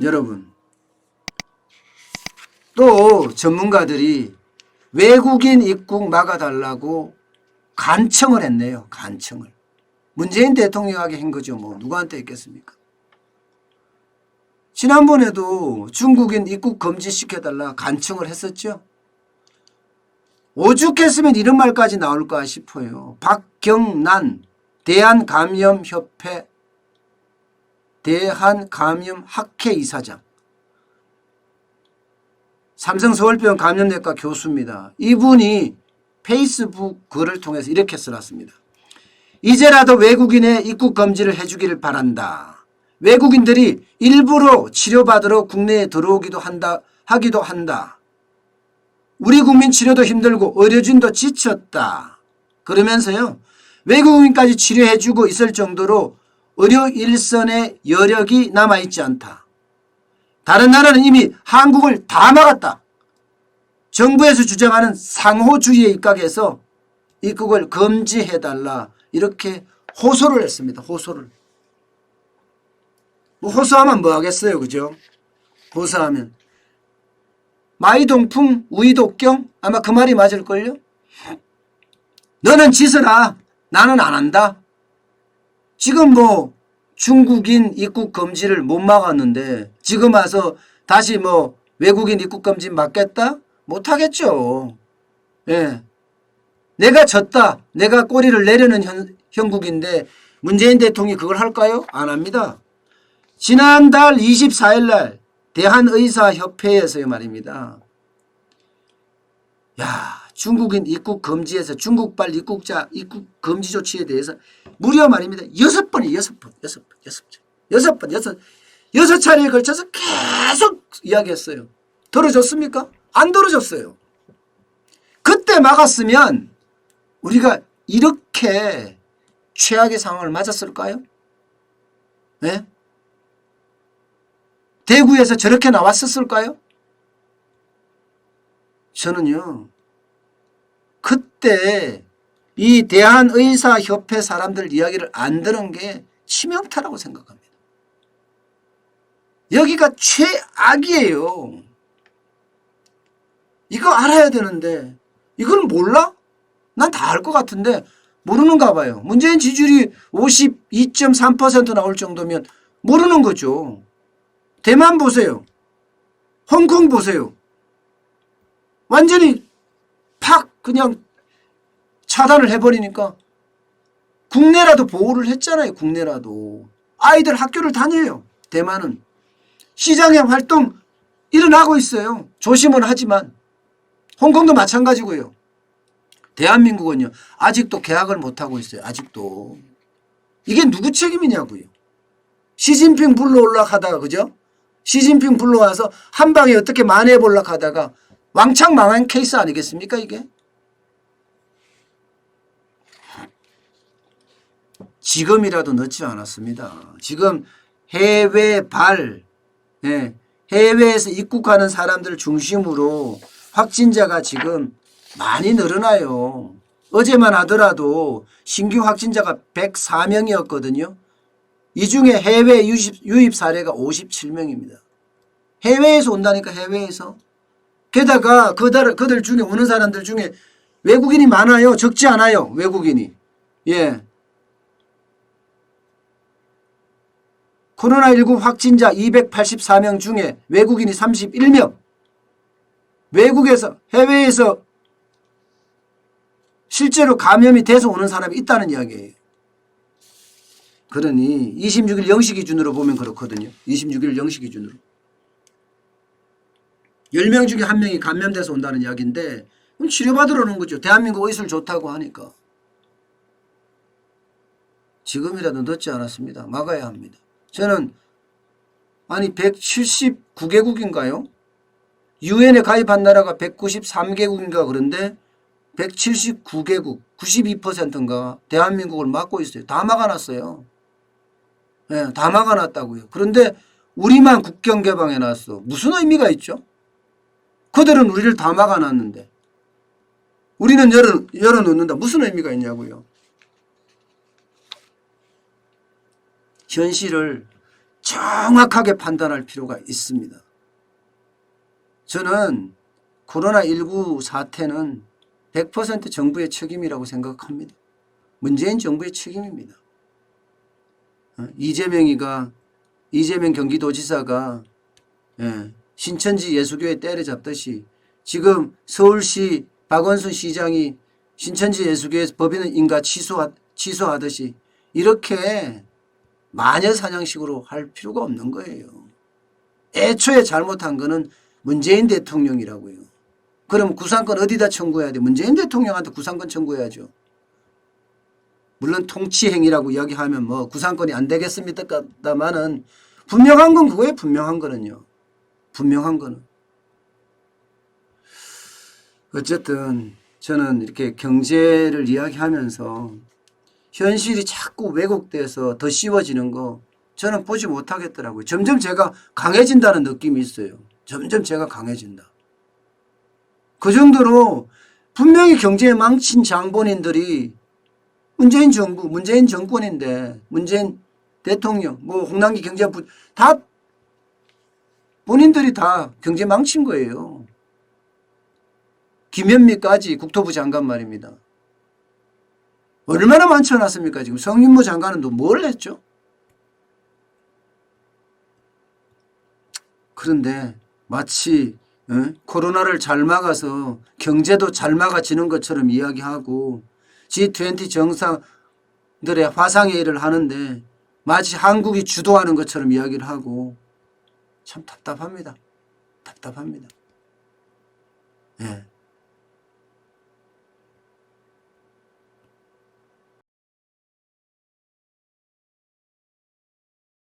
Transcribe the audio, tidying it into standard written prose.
여러분, 또 전문가들이 외국인 입국 막아달라고 간청을 했네요. 간청을. 문재인 대통령에게 한 거죠. 뭐 누구한테 했겠습니까? 지난번에도 중국인 입국 금지시켜달라 간청을 했었죠. 오죽했으면 이런 말까지 나올까 싶어요. 박경란 대한감염협회 대한감염학회 이사장, 삼성서울병원 감염내과 교수입니다. 이분이 페이스북 글을 통해서 이렇게 써놨습니다. 이제라도 외국인의 입국 금지를 해주기를 바란다. 외국인들이 일부러 치료받으러 국내에 들어오기도 하기도 한다. 우리 국민 치료도 힘들고 의료진도 지쳤다. 그러면서요, 외국인까지 치료해주고 있을 정도로 의료 일선에 여력이 남아있지 않다. 다른 나라는 이미 한국을 다 막았다. 정부에서 주장하는 상호주의에 입각해서 입국을 금지해달라. 이렇게 호소를 했습니다. 호소를. 뭐 호소하면 뭐 하겠어요. 그죠? 호소하면. 마이동풍 우이독경 아마 그 말이 맞을걸요. 너는 짓을아. 나는 안 한다. 지금 뭐 중국인 입국 금지를 못 막았는데 지금 와서 다시 뭐 외국인 입국 금지 막겠다? 못 하겠죠. 예. 내가 졌다. 내가 꼬리를 내려는 형국인데 문재인 대통령이 그걸 할까요? 안 합니다. 지난달 24일 날 대한의사협회에서요 말입니다. 야, 중국인 입국 금지에서 중국발 입국자 입국 금지 조치에 대해서 무려 말입니다. 6 차례에 걸쳐서 계속 이야기했어요. 들어줬습니까? 안 들어줬어요. 그때 막았으면 우리가 이렇게 최악의 상황을 맞았을까요? 네? 대구에서 저렇게 나왔었을까요? 저는요, 그때 이 대한의사협회 사람들 이야기를 안 들은 게 치명타라고 생각합니다. 여기가 최악이에요. 이거 알아야 되는데 이걸 몰라? 난 다 알 것 같은데 모르는가 봐요. 문재인 지지율이 52.3% 나올 정도면 모르는 거죠. 대만 보세요. 홍콩 보세요. 완전히 팍 그냥 차단을 해버리니까 국내라도 보호를 했잖아요. 국내라도. 아이들 학교를 다녀요. 대만은. 시장의 활동 일어나고 있어요. 조심은 하지만. 홍콩도 마찬가지고요. 대한민국은요. 아직도 개학을 못하고 있어요. 아직도. 이게 누구 책임이냐고요. 시진핑 불러올라 하다가 그죠? 시진핑 불러와서 한 방에 어떻게 만회해보려고 하다가 왕창 망한 케이스 아니겠습니까 이게? 지금이라도 늦지 않았습니다. 지금 해외에서 입국하는 사람들 중심으로 확진자가 지금 많이 늘어나요. 어제만 하더라도 신규 확진자가 104명이었거든요. 이 중에 해외 유입 사례가 57명입니다. 해외에서 온다니까 해외에서. 게다가 그들 중에 오는 사람들 중에 외국인이 많아요. 적지 않아요. 외국인이. 예. 코로나19 확진자 284명 중에 외국인이 31명. 외국에서 해외에서 실제로 감염이 돼서 오는 사람이 있다는 이야기예요. 그러니 26일 0시 기준으로 보면 그렇거든요. 26일 0시 기준으로. 10명 중에 1명이 감염돼서 온다는 이야기인데 그럼 치료받으러 오는 거죠. 대한민국 의술 좋다고 하니까. 지금이라도 늦지 않았습니다. 막아야 합니다. 저는 아니 179개국인가요? 유엔에 가입한 나라가 193개국인가 그런데 179개국 92%인가 대한민국을 막고 있어요. 다 막아놨어요. 네, 다 막아놨다고요. 그런데 우리만 국경 개방해놨어. 무슨 의미가 있죠? 그들은 우리를 다 막아놨는데 우리는 열어놓는다. 무슨 의미가 있냐고요. 현실을 정확하게 판단할 필요가 있습니다. 저는 코로나19 사태는 100% 정부의 책임이라고 생각합니다. 문재인 정부의 책임입니다. 이재명 경기도지사가 신천지 예수교회 때려잡듯이 지금 서울시 박원순 시장이 신천지 예수교회 법인 인가 취소하듯이 이렇게 마녀 사냥식으로 할 필요가 없는 거예요. 애초에 잘못한 거는 문재인 대통령이라고요. 그럼 구상권 어디다 청구해야 돼? 문재인 대통령한테 구상권 청구해야죠. 물론 통치행위라고 이야기하면 뭐 구상권이 안 되겠습니다만은 분명한 건 그거예요. 분명한 거는요. 분명한 거는. 어쨌든 저는 이렇게 경제를 이야기하면서 현실이 자꾸 왜곡돼서 더 씌워지는 거 저는 보지 못하겠더라고요. 점점 제가 강해진다는 느낌이 있어요. 점점 제가 강해진다. 그 정도로 분명히 경제에 망친 장본인들이 문재인 정부, 문재인 정권인데 문재인 대통령, 뭐 홍남기 경제부 다 본인들이 다 경제 망친 거예요. 김현미까지 국토부 장관 말입니다. 얼마나 많쳐놨습니까? 지금 성인모 장관은 또 뭘 했죠? 그런데 마치 코로나를 잘 막아서 경제도 잘 막아지는 것처럼 이야기하고 G20 정상들의 화상회의를 하는데 마치 한국이 주도하는 것처럼 이야기를 하고 참 답답합니다. 답답합니다. 예.